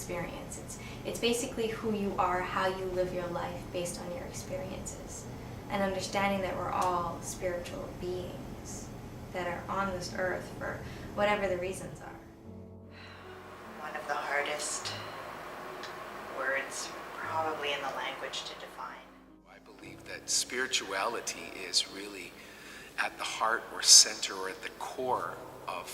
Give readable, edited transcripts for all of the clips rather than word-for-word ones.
experience. It's basically who you are, how you live your life based on your experiences. And understanding that we're all spiritual beings that are on this earth for whatever the reasons are. One of the hardest words probably in the language to define. I believe that spirituality is really at the heart or center or at the core of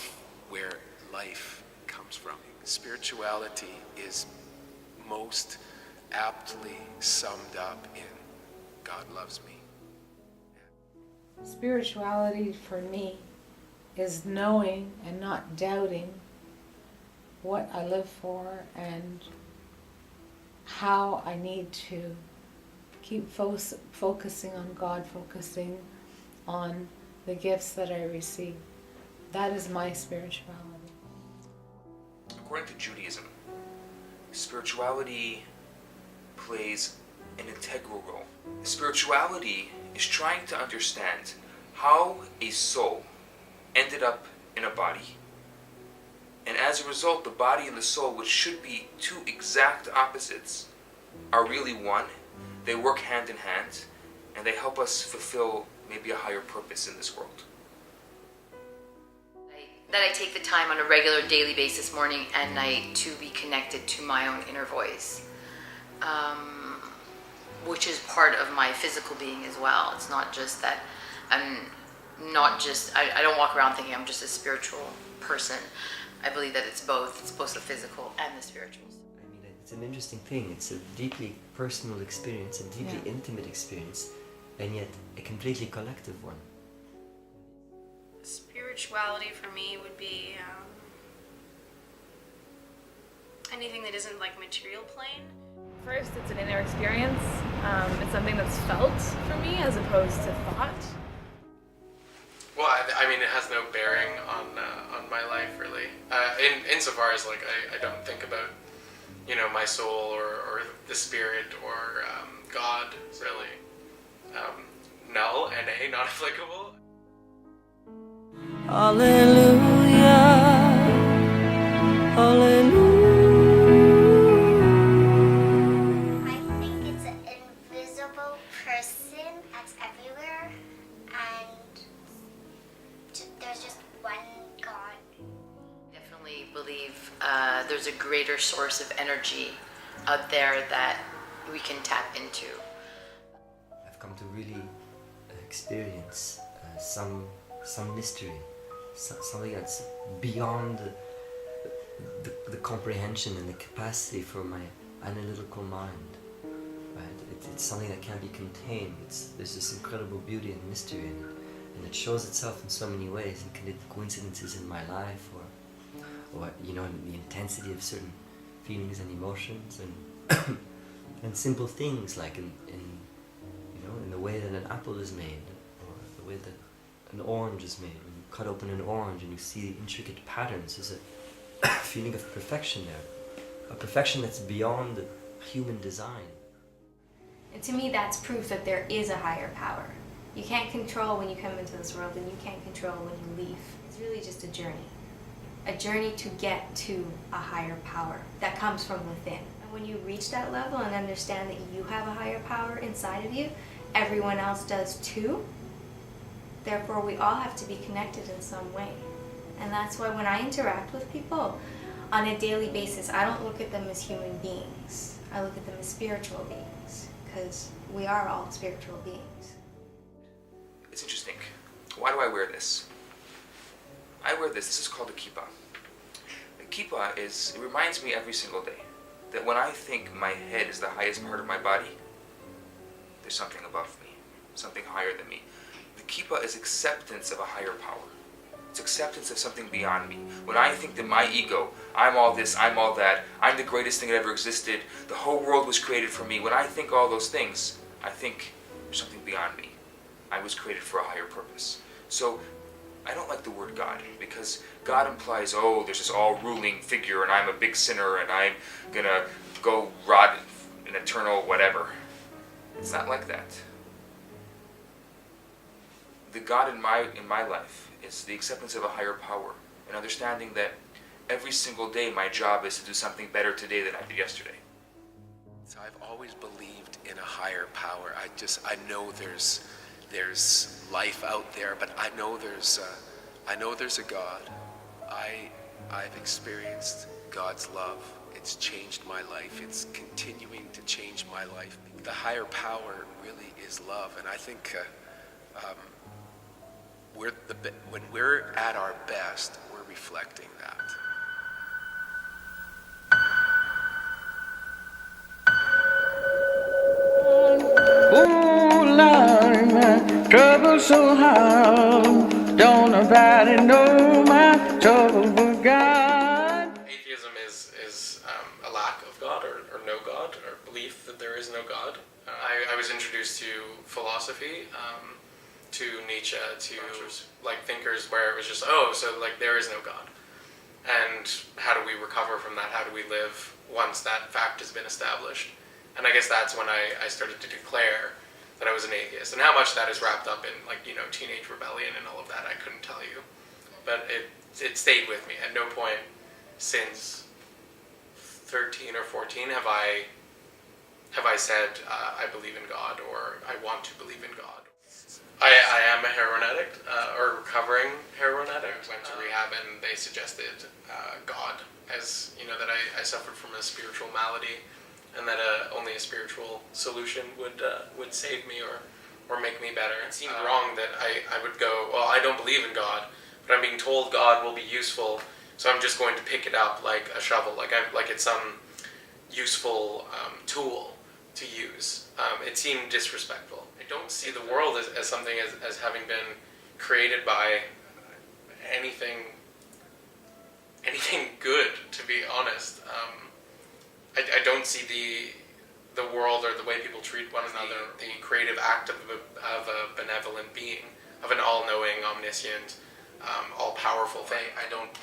where life comes from. Spirituality is most aptly summed up in God loves me. Spirituality for me is knowing and not doubting what I live for and how I need to keep focusing on God, focusing on the gifts that I receive. That is my spirituality. According to Judaism, spirituality plays an integral role. Spirituality is trying to understand how a soul ended up in a body, and as a result, the body and the soul, which should be two exact opposites, are really one. They work hand in hand, and they help us fulfill maybe a higher purpose in this world. That I take the time on a regular daily basis, morning and night, to be connected to my own inner voice, which is part of my physical being as well. It's not just that I don't walk around thinking I'm just a spiritual person. I believe that it's both. It's both the physical and the spiritual. I mean, it's an interesting thing. It's a deeply personal experience, a deeply intimate experience, and yet a completely collective one. Spirituality for me would be anything that isn't like material plane. First, it's an inner experience. It's something that's felt for me as opposed to thought. Well, I mean, it has no bearing on my life really. Insofar as like I don't think about, you know, my soul or the spirit or God really. Null and not applicable. Hallelujah, hallelujah. I think it's an invisible person that's everywhere, and there's just one God. Definitely believe there's a greater source of energy out there that we can tap into. I've come to really experience some mystery, something that's beyond the comprehension and the capacity for my analytical mind. Right? It's something that can't be contained. There's this incredible beauty and mystery in it, and it shows itself in so many ways, in coincidences in my life, or you know, in the intensity of certain feelings and emotions, and and simple things like in the way that an apple is made, or the way that an orange is made. When you cut open an orange and you see intricate patterns, there's a feeling of perfection there, a perfection that's beyond human design. And to me, that's proof that there is a higher power. You can't control when you come into this world, and you can't control when you leave. It's really just a journey to get to a higher power that comes from within. And when you reach that level and understand that you have a higher power inside of you, everyone else does too. Therefore, we all have to be connected in some way. And that's why when I interact with people on a daily basis, I don't look at them as human beings. I look at them as spiritual beings, because we are all spiritual beings. It's interesting. Why do I wear this? I wear this. This is called a kippah. A kippah it reminds me every single day that when I think my head is the highest part of my body, there's something above me, something higher than me. The kippah is acceptance of a higher power. It's acceptance of something beyond me. When I think that my ego, I'm all this, I'm all that, I'm the greatest thing that ever existed, the whole world was created for me, when I think all those things, I think there's something beyond me. I was created for a higher purpose. So I don't like the word God, because God implies, oh, there's this all-ruling figure and I'm a big sinner and I'm gonna go rot in eternal whatever. It's not like that. The God in my life is the acceptance of a higher power, and understanding that every single day my job is to do something better today than I did yesterday. So I've always believed in a higher power. I know there's life out there, but I know there's a God. I've experienced God's love. It's changed my life. It's continuing to change my life. The higher power really is love, and I think when we're at our best, we're reflecting that. Oh Lord, my trouble so hard. Don't nobody know my trouble but God. Atheism is a lack of God or no God, or belief that there is no God. I was introduced to philosophy, to Nietzsche, to like thinkers where it was just, oh, so like there is no God. And how do we recover from that? How do we live once that fact has been established? And I guess that's when I started to declare that I was an atheist. And how much that is wrapped up in, like, you know, teenage rebellion and all of that, I couldn't tell you. But it stayed with me. At no point since 13 or 14 have I said I believe in God or I want to believe in God. I am a heroin addict, or recovering heroin addict. Went to rehab and they suggested God, as, you know, that I suffered from a spiritual malady, and that only a spiritual solution would save me or make me better. It seemed wrong that I would go, well, I don't believe in God, but I'm being told God will be useful, so I'm just going to pick it up like a shovel, like it's some useful tool to use. It seemed disrespectful. I don't see the world as something as having been created by anything good, to be honest. I don't see the world or the way people treat one another, the creative act of a benevolent being, of an all-knowing, omniscient, all-powerful thing. I don't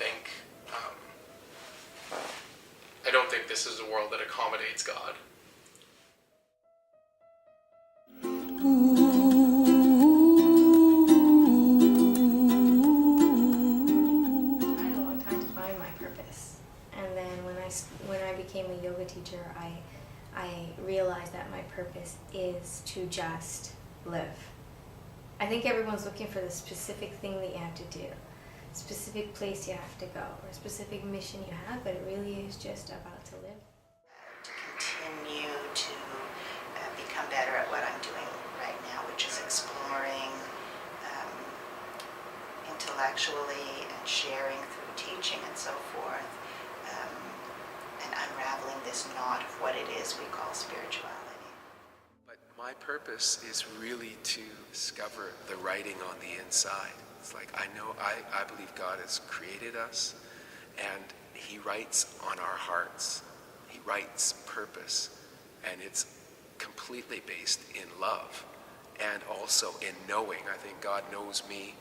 think this is a world that accommodates God. When I became a yoga teacher, I realized that my purpose is to just live. I think everyone's looking for the specific thing that you have to do, specific place you have to go, or a specific mission you have, but it really is just about to live. To continue to become better at what I'm doing right now, which is exploring intellectually and sharing through teaching and so forth. And unraveling this knot of what it is we call spirituality. But my purpose is really to discover the writing on the inside. It's like I believe God has created us, and He writes on our hearts. He writes purpose, and it's completely based in love and also in knowing. I think God knows me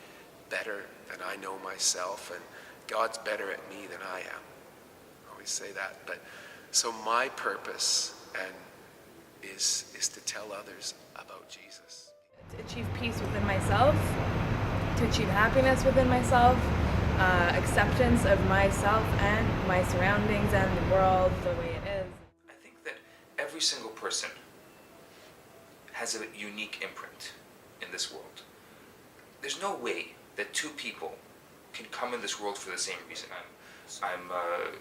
better than I know myself, and God's better at me than I am. Say that, but so my purpose is to tell others about Jesus. To achieve peace within myself, to achieve happiness within myself, acceptance of myself and my surroundings and the world the way it is. I think that every single person has a unique imprint in this world. There's no way that two people can come in this world for the same reason. I'm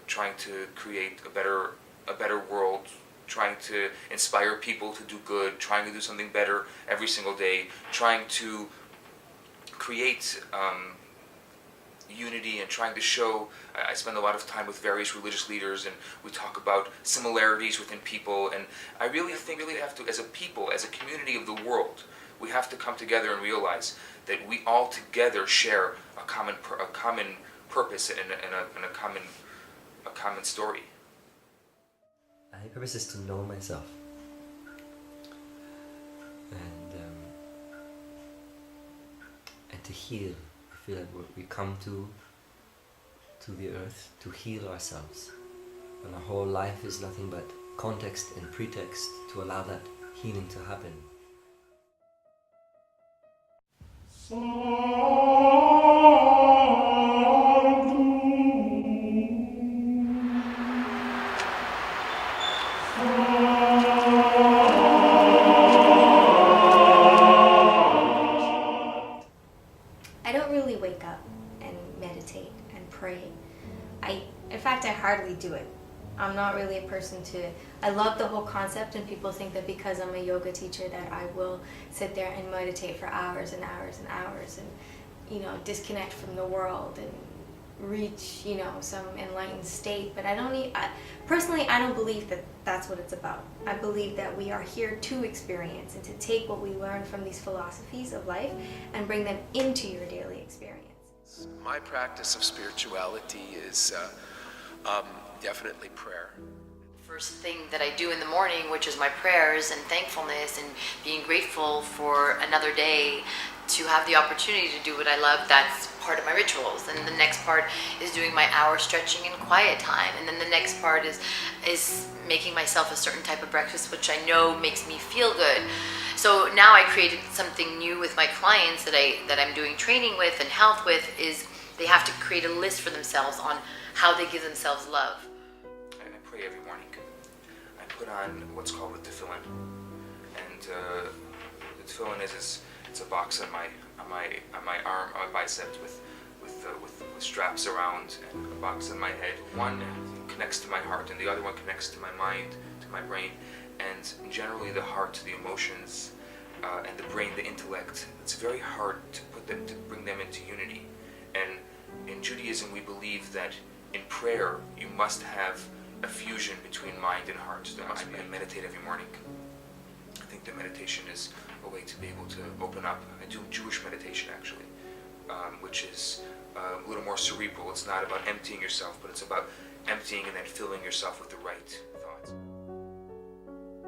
trying to create a better world, trying to inspire people to do good, trying to do something better every single day, trying to create unity and trying to show. I spend a lot of time with various religious leaders, and we talk about similarities within people, and I really think we have to, as a people, as a community of the world, we have to come together and realize that we all together share a common purpose and a common story. My purpose is to know myself, and to heal. I feel like we come to the earth to heal ourselves, and our whole life is nothing but context and pretext to allow that healing to happen. I'm not really a person to, I love the whole concept, and people think that because I'm a yoga teacher that I will sit there and meditate for hours and hours and hours and, you know, disconnect from the world and reach, you know, some enlightened state. But personally, I don't believe that that's what it's about. I believe that we are here to experience and to take what we learn from these philosophies of life and bring them into your daily experience. My practice of spirituality is definitely prayer. First thing that I do in the morning, which is my prayers and thankfulness and being grateful for another day to have the opportunity to do what I love, that's part of my rituals. And the next part is doing my hour stretching and quiet time. And then the next part is making myself a certain type of breakfast, which I know makes me feel good. So now I created something new with my clients that I'm doing training with and health with, is they have to create a list for themselves on how they give themselves love. I pray every morning. I put on what's called a tefillin, and the tefillin is it's a box on my arm, on my biceps with straps around, and a box on my head. One connects to my heart, and the other one connects to my mind, to my brain, and generally the heart, the emotions, and the brain, the intellect. It's very hard to bring them into unity. And in Judaism, we believe that in prayer, you must have a fusion between mind and heart. There must be. I meditate every morning. I think that meditation is a way to be able to open up. I do Jewish meditation, actually, which is a little more cerebral. It's not about emptying yourself, but it's about emptying and then filling yourself with the right